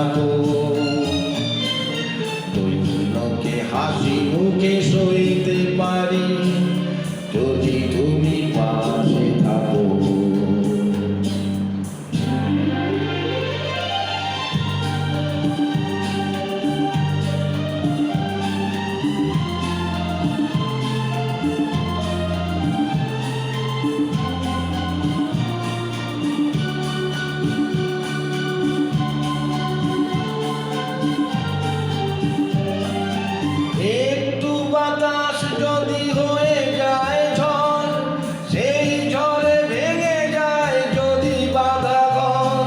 থাকো। দৈনকে হাসি মুখে সইতে পারি যদি তুমি পাশে থাকো। একটু বাতাস যদি হয়ে যায় ঝড়, সেই ঝড়ে ভেঙে যায় যদি বাঁধা ঘর,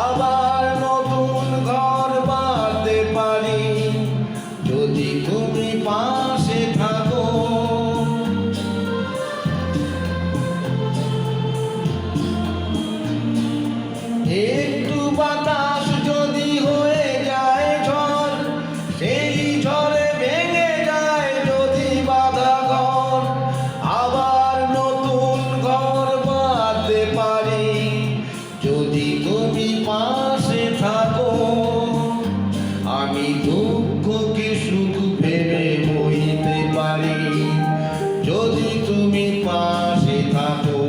আবার নতুন ঘর বাঁধতে পারি যদি তুমি পাশে থাকো। একটু বাতাস যদি হয়ে যায় ঝড়, সেই ঝড়ে ভেঙে যায় যদি বাঁধা ঘর, আবার নতুন ঘর বাঁধতে পারি যদি তুমি পাশে থাকো। আমি দুঃখকে সুখ ভেবে বইতে পারি যদি তুমি পাশে থাকো।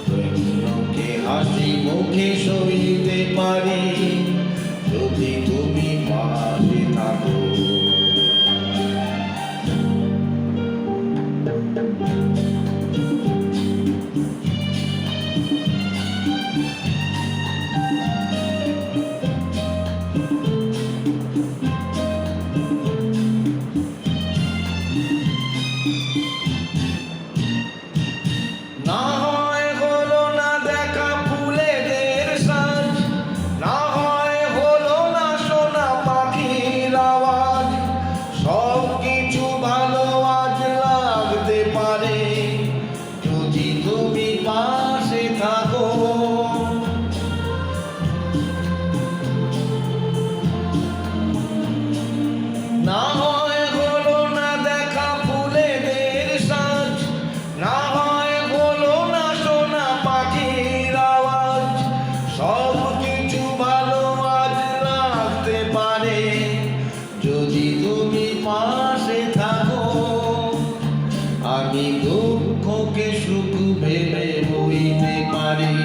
দৈনকে হাসি মুখে সইতে পারি যদি তুমি পাশে থাকো। না হয় হলো না দেখা ফুলেদের সাজ, না হয় হলো না শোনা পাখির আওয়াজ, সব কিছু ভালো আজ লাগতে পারে যদি তুমি পাশে থাকো। না হয় হলো না দেখা ফুলেদের সাজ, না হয় হলো না শোনা পাখির আওয়াজ, সব কিছু ভালো আজ লাগতে পারে যদি তুমি পাশে থাকো। আমি দুঃখকে সুখ ভেবে বইতে পারি